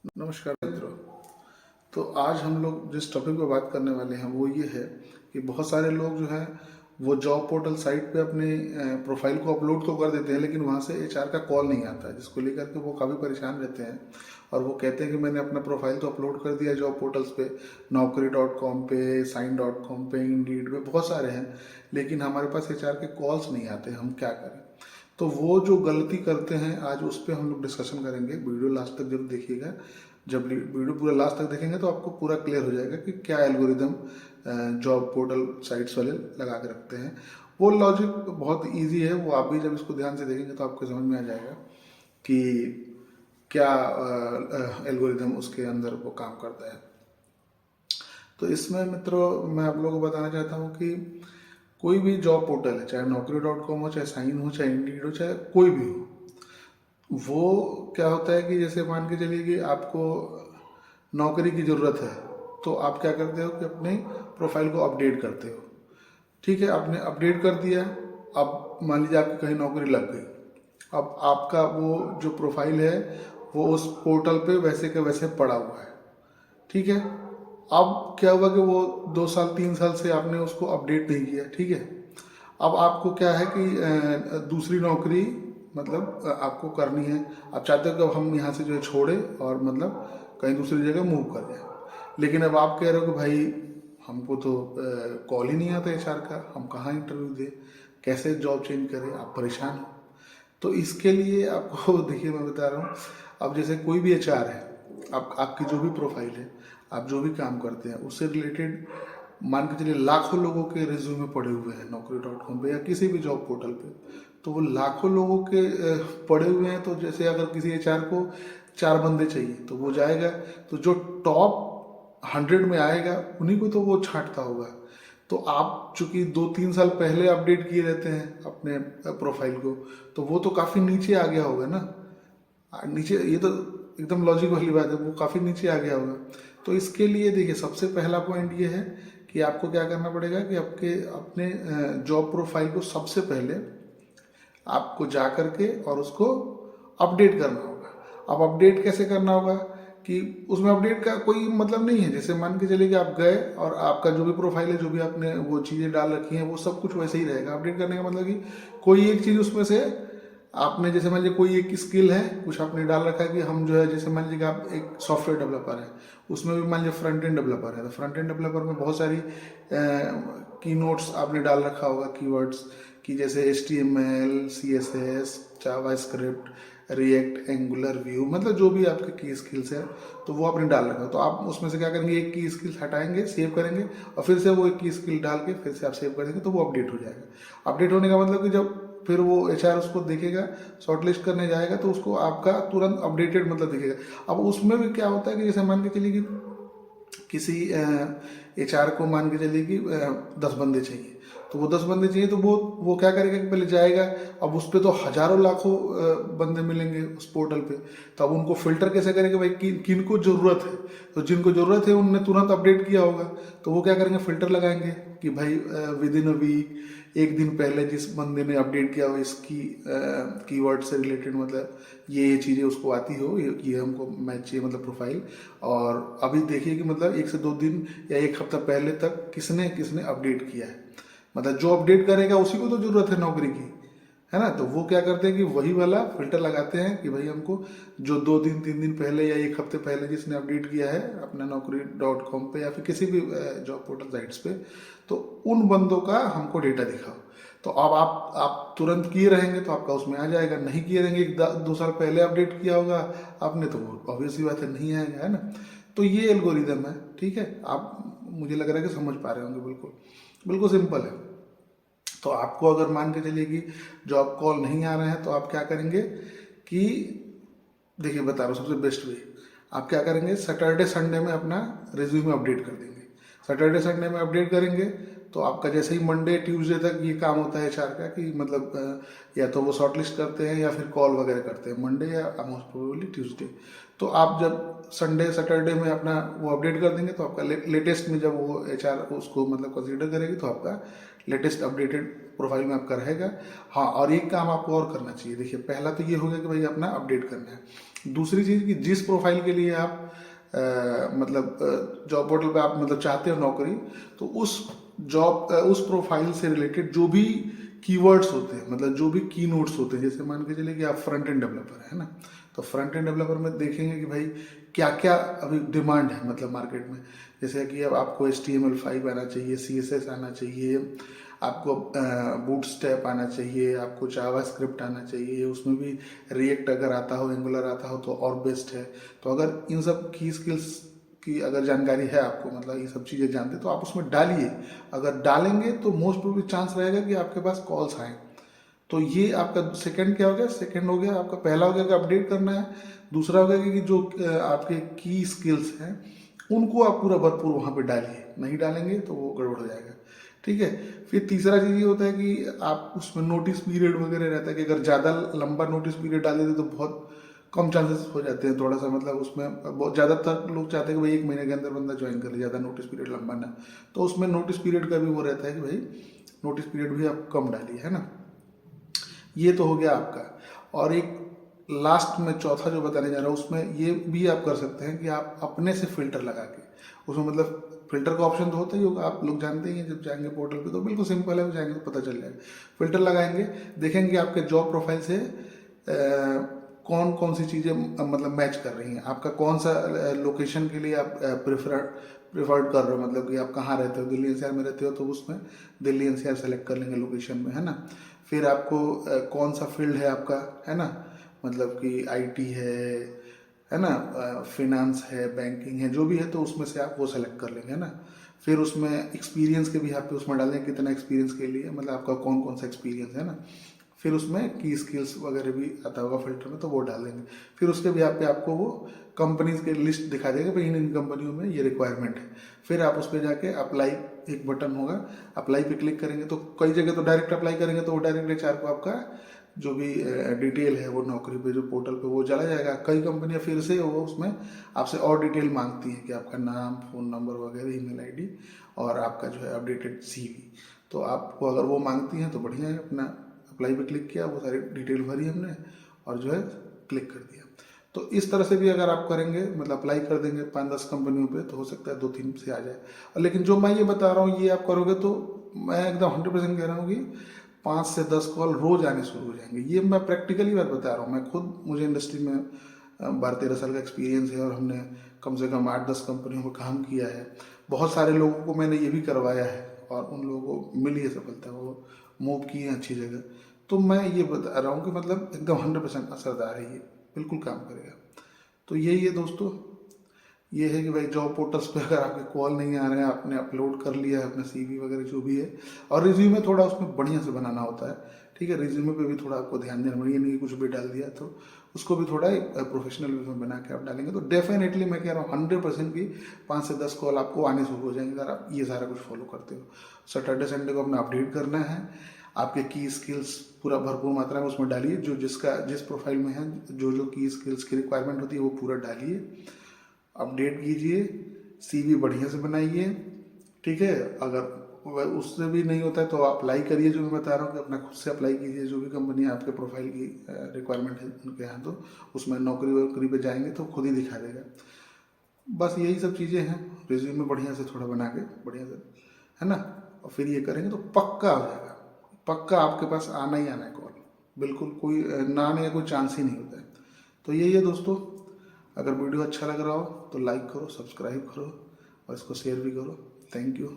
नमस्कार मित्रों। तो आज हम लोग जिस टॉपिक पे बात करने वाले हैं वो ये है कि बहुत सारे लोग जो हैं वो जॉब पोर्टल साइट पे अपने प्रोफाइल को अपलोड तो कर देते हैं, लेकिन वहाँ से एचआर का कॉल नहीं आता है, जिसको लेकर के वो काफ़ी परेशान रहते हैं। और वो कहते हैं कि मैंने अपना प्रोफाइल तो अपलोड कर दिया जॉब पोर्टल्स पे, naukri.com पे, sign.com पे, इंडीड पे, बहुत सारे हैं, लेकिन हमारे पास एचआर के कॉल्स नहीं आते, हम क्या करें। तो वो जो गलती करते हैं आज उस पर हम लोग डिस्कशन करेंगे। वीडियो लास्ट तक जरूर देखिएगा। जब वीडियो पूरा लास्ट तक देखेंगे तो आपको पूरा क्लियर हो जाएगा कि क्या एल्गोरिदम जॉब पोर्टल साइट्स वाले लगा के रखते हैं। वो लॉजिक बहुत इजी है, वो आप भी जब इसको ध्यान से देखेंगे तो आपको समझ में आ जाएगा कि क्या एल्गोरिदम उसके अंदर वो काम करता है। तो इसमें मित्रों मैं आप लोगों को बताना चाहता हूँ कि कोई भी जॉब पोर्टल है, चाहे naukri.com हो, चाहे साइन हो, चाहे इंडीड हो, चाहे कोई भी हो, वो क्या होता है कि जैसे मान के चलिए कि आपको नौकरी की ज़रूरत है, तो आप क्या करते हो कि अपने प्रोफाइल को अपडेट करते हो। ठीक है, आपने अपडेट कर दिया। अब मान लीजिए आपकी कहीं नौकरी लग गई, अब आपका वो जो प्रोफाइल है वो उस पोर्टल पे वैसे के वैसे पड़ा हुआ है। ठीक है, अब क्या हुआ कि वो 2 साल 3 साल से आपने उसको अपडेट नहीं किया। ठीक है, अब आपको क्या है कि दूसरी नौकरी मतलब आपको करनी है। आप चाहते हो कि अब हम यहाँ से जो है छोड़े और मतलब कहीं दूसरी जगह मूव कर जाए, लेकिन अब आप कह रहे हो कि भाई हमको तो कॉल ही नहीं आता एचआर का, हम कहाँ इंटरव्यू दें, कैसे जॉब चेंज करें, आप परेशान हो। तो इसके लिए आपको देखिए मैं बता रहा हूँ, अब जैसे कोई भी एचआर है, आप आपकी जो भी प्रोफाइल है, आप जो भी काम करते हैं उससे रिलेटेड मान के चलिए लाखों लोगों के रिज्यूमे पड़े हुए हैं naukri.com पे या किसी भी जॉब पोर्टल पे। तो वो लाखों लोगों के पड़े हुए हैं, तो जैसे अगर किसी एचआर को 4 बंदे चाहिए तो वो जाएगा, तो जो टॉप 100 में आएगा उन्हीं को तो वो छांटता होगा। तो आप चूंकि 2-3 साल पहले अपडेट किए रहते हैं अपने प्रोफाइल को, तो वो तो काफ़ी नीचे आ गया होगा ना। नीचे, ये तो एकदम लॉजिक वाली बात है, वो काफ़ी नीचे आ गया होगा। तो इसके लिए देखिए सबसे पहला पॉइंट ये है कि आपको क्या करना पड़ेगा कि आपके अपने जॉब प्रोफाइल को सबसे पहले आपको जा करके और उसको अपडेट करना होगा। अब अपडेट कैसे करना होगा कि उसमें अपडेट का कोई मतलब नहीं है। जैसे मान के चलिए कि आप गए और आपका जो भी प्रोफाइल है, जो भी आपने वो चीज़ें डाल रखी हैं, वो सब कुछ वैसे ही रहेगा। अपडेट करने का मतलब कि कोई एक चीज़ उसमें से आपने, जैसे मान लीजिए कोई एक स्किल है, कुछ आपने डाल रखा है कि हम जो है, जैसे मान लीजिए कि आप एक सॉफ्टवेयर डेवलपर है, उसमें भी मान लीजिए फ्रंट एंड डेवलपर है, तो फ्रंट एंड डेवलपर में बहुत सारी की नोट्स आपने डाल रखा होगा, कीवर्ड्स कि जैसे HTML, CSS, JavaScript, react, angular, view, मतलब जो भी आपके की स्किल्स है तो वो आपने डाल रखा है। तो आप उसमें से क्या करेंगे, एक की स्किल हटाएंगे, सेव करेंगे और फिर से वो एक की स्किल डाल के फिर से आप सेव कर देंगे, तो वो अपडेट हो जाएगा। अपडेट होने का मतलब कि जब फिर वो एचआर उसको देखेगा, शॉर्टलिस्ट करने जाएगा, तो उसको आपका तुरंत अपडेटेड मतलब दिखेगा। अब उसमें भी क्या होता है कि जैसे मान के चलिए कि किसी एचआर को मान के चलिए कि 10 बंदे चाहिए, तो वो 10 बंदे चाहिए, तो वो क्या करेगा कि पहले जाएगा। अब उस पर तो हजारों लाखों बंदे मिलेंगे उस पोर्टल पे, तो अब उनको फिल्टर कैसे करेंगे भाई किन को ज़रूरत है। तो जिनको ज़रूरत है उनने तुरंत अपडेट किया होगा, तो वो क्या करेंगे, फिल्टर लगाएंगे कि भाई विद इन अ वीक, एक दिन पहले जिस बंदे ने अपडेट किया हो इसकी कीवर्ड से रिलेटेड, मतलब ये चीज़ें उसको आती हो, ये हमको मैच चाहिए, मतलब प्रोफाइल। और अभी देखिए कि मतलब 1 से 2 दिन या एक हफ्ता पहले तक किसने किसने अपडेट किया है, मतलब जो अपडेट करेगा उसी को तो ज़रूरत है नौकरी की, है ना। तो वो क्या करते हैं कि वही वाला फिल्टर लगाते हैं कि भाई हमको जो 2 दिन 3 दिन पहले या एक हफ्ते पहले जिसने अपडेट किया है अपना naukri.com पे या फिर किसी भी जॉब पोर्टल साइट्स पे, तो उन बंदों का हमको डेटा दिखाओ। तो अब आप तुरंत किए रहेंगे तो आपका उसमें आ जाएगा, नहीं किए रहेंगे 1-2 साल पहले अपडेट किया होगा आपने, तो वो ऑब्वियस सी बात है नहीं आएगा, है ना। तो ये एल्गोरिदम है। ठीक है, आप मुझे लग रहा है कि समझ पा रहे होंगे। बिल्कुल बिल्कुल सिंपल है। तो आपको अगर मान के चलिए कि जॉब कॉल नहीं आ रहे हैं, तो आप क्या करेंगे कि देखिए बता रहा हूँ सबसे बेस्ट वे, आप क्या करेंगे, सैटरडे संडे में अपना रिज्यूमे अपडेट कर देंगे। सैटरडे संडे में अपडेट करेंगे तो आपका जैसे ही मंडे ट्यूसडे तक ये काम होता है एचआर का कि मतलब या तो वो शॉर्टलिस्ट करते हैं या फिर कॉल वगैरह करते हैं मंडे या मोस्ट प्रोबेबली ट्यूसडे। तो आप जब संडे सैटरडे में अपना वो अपडेट कर देंगे, तो आपका लेटेस्ट में जब वो एचआर उसको मतलब कंसीडर करेगी, तो आपका लेटेस्ट अपडेटेड प्रोफाइल में आपका रहेगा। हाँ, और एक काम आपको और करना चाहिए। देखिए पहला तो ये हो गया कि भाई अपना अपडेट करना है। दूसरी चीज़ कि जिस प्रोफाइल के लिए आप मतलब जॉब पोर्टल पे आप मतलब चाहते हो नौकरी, तो उस प्रोफाइल से रिलेटेड जो भी कीवर्ड्स होते हैं, मतलब जो भी की नोट्स होते हैं, जैसे मान के चलिए कि आप फ्रंट एंड डेवलपर है ना, तो फ्रंट एंड डेवलपर में देखेंगे कि भाई क्या क्या अभी डिमांड है मतलब मार्केट में। जैसे कि अब आपको HTML5 आना चाहिए, CSS आना चाहिए, आपको बूटस्ट्रैप आना चाहिए, आपको जावास्क्रिप्ट आना चाहिए, उसमें भी रिएक्ट अगर आता हो, एंगुलर आता हो तो और बेस्ट है। तो अगर इन सब की स्किल्स की अगर जानकारी है आपको, मतलब ये सब चीज़ें जानते हैं, तो आप उसमें डालिए। अगर डालेंगे तो मोस्ट प्रोबेबली चांस रहेगा कि आपके पास कॉल्स आएँ। तो ये आपका सेकंड क्या हो गया, सेकंड हो गया आपका, पहला हो गया कि अपडेट करना है, दूसरा हो गया कि जो आपके की स्किल्स हैं उनको आप पूरा भरपूर वहाँ पे डालिए, नहीं डालेंगे तो वो गड़बड़ हो जाएगा, ठीक है। फिर तीसरा चीज़ ये होता है कि आप उसमें नोटिस पीरियड वगैरह रहता है कि अगर ज़्यादा लंबा नोटिस पीरियड डाल देते तो बहुत कम चांसेस हो जाते हैं, थोड़ा सा मतलब उसमें बहुत ज़्यादातर लोग चाहते हैं कि भाई 1 महीने के अंदर बंदा ज्वाइन कर ले, ज़्यादा नोटिस पीरियड लंबा ना। तो उसमें नोटिस पीरियड का भी वो रहता है कि भाई नोटिस पीरियड भी आप कम डालिए, है ना। ये तो हो गया आपका। और एक लास्ट में चौथा जो बताने जा रहा हूँ उसमें ये भी आप कर सकते हैं कि आप अपने से फिल्टर लगा के, उसमें मतलब फिल्टर का ऑप्शन तो होता ही होगा, आप लोग जानते ही हैं, जब जाएंगे पोर्टल पे तो बिल्कुल सिंपल है, वो जाएंगे तो पता चल जाएगा। फिल्टर लगाएंगे, देखेंगे आपके जॉब प्रोफाइल से कौन कौन सी चीज़ें मतलब मैच कर रही हैं, आपका कौन सा लोकेशन के लिए आप प्रिफर्ड कर रहे हो, मतलब कि आप कहाँ रहते हो, दिल्ली NCR में रहते हो तो उसमें दिल्ली NCR सेलेक्ट कर लेंगे लोकेशन में, है ना। फिर आपको कौन सा फील्ड है आपका, है ना, मतलब कि IT है ना, फिनांस है, बैंकिंग है, जो भी है तो उसमें से आप वो सेलेक्ट कर लेंगे, है ना। फिर उसमें एक्सपीरियंस के भी आप उसमें डालेंगे कितना एक्सपीरियंस के लिए, मतलब आपका कौन कौन सा एक्सपीरियंस है ना। फिर उसमें की स्किल्स वगैरह भी आता होगा फिल्टर में, तो वो डाल देंगे। फिर उसके भी पे आपको वो कंपनीज के लिस्ट दिखा देगा भाई इन कंपनियों में ये रिक्वायरमेंट है। फिर आप उस पर जाके अप्लाई, एक बटन होगा, अप्लाई पे क्लिक करेंगे तो कई जगह तो डायरेक्ट अप्लाई करेंगे तो वो डायरेक्ट HR को आपका जो भी डिटेल है वो नौकरी पे जो पोर्टल पे वो चला जाएगा। कई कंपनियां फिर से वो उसमें आपसे और डिटेल मांगती हैं कि आपका नाम, फ़ोन नंबर वगैरह, ईमेल ID और आपका जो है अपडेटेड CV। तो आपको अगर वो मांगती हैं तो बढ़िया है, अपना अप्लाई पे क्लिक किया, वो सारी डिटेल भरी हमने और जो है क्लिक कर दिया। तो इस तरह से भी अगर आप करेंगे, मतलब अप्लाई कर देंगे 5-10 कंपनियों पे, तो हो सकता है 2-3 से आ जाए। लेकिन जो मैं ये बता रहा हूँ ये आप करोगे तो मैं एकदम 100% कह रहा हूँ कि 5 से 10 कॉल रोज आने शुरू हो जाएंगे। ये मैं प्रैक्टिकली बात बता रहा हूँ, मैं खुद, मुझे इंडस्ट्री में 12-13 साल का एक्सपीरियंस है और हमने कम से कम 8-10 कंपनियों में काम किया है। बहुत सारे लोगों को मैंने ये भी करवाया है और उन लोगों को मिली है सफलता, वो मूव किए हैं अच्छी जगह। तो मैं ये बता रहा हूँ कि मतलब एकदम 100% असरदार है ये, बिल्कुल काम करेगा। तो यही है दोस्तों, ये है कि भाई जॉब पोर्टल्स पे अगर आपके कॉल नहीं आ रहे हैं, आपने अपलोड कर लिया है अपना CV वगैरह जो भी है, और रिज्यूमे थोड़ा उसमें बढ़िया से बनाना होता है, ठीक है। रिज्यूमे पे भी थोड़ा आपको ध्यान देना पड़ेगा, नहीं कुछ भी डाल दिया, तो उसको भी थोड़ा एक प्रोफेशनल वे में बना के आप डालेंगे तो डेफिनेटली मैं कह रहा हूँ 100% की 5 से 10 कॉल आपको आने शुरू हो जाएंगे अगर आप ये सारा कुछ फॉलो करते हो। सैटरडे संडे को अपना अपडेट करना है, आपके की स्किल्स पूरा भरपूर मात्रा में उसमें डालिए, जो जिस प्रोफाइल में है, जो जो की स्किल्स की रिक्वायरमेंट होती है वो पूरा डालिए, अपडेट कीजिए, CV बढ़िया से बनाइए, ठीक है। अगर उससे भी नहीं होता है तो अप्लाई करिए, जो मैं बता रहा हूँ कि अपना खुद से अप्लाई कीजिए, जो भी कंपनी आपके प्रोफाइल की रिक्वायरमेंट है उनके यहाँ, तो उसमें नौकरी वोकरी पे जाएंगे तो खुद ही दिखा देगा। बस यही सब चीज़ें हैं, रिज्यूमे बढ़िया से थोड़ा बना के बढ़िया से, है ना, और फिर ये करेंगे तो पक्का हो जाएगा, पक्का आपके पास आना ही आना है कॉल, बिल्कुल कोई ना आने का कोई चांस ही नहीं होता है। तो यही है दोस्तों, अगर वीडियो अच्छा लग रहा हो तो लाइक करो, सब्सक्राइब करो और इसको शेयर भी करो। Thank you.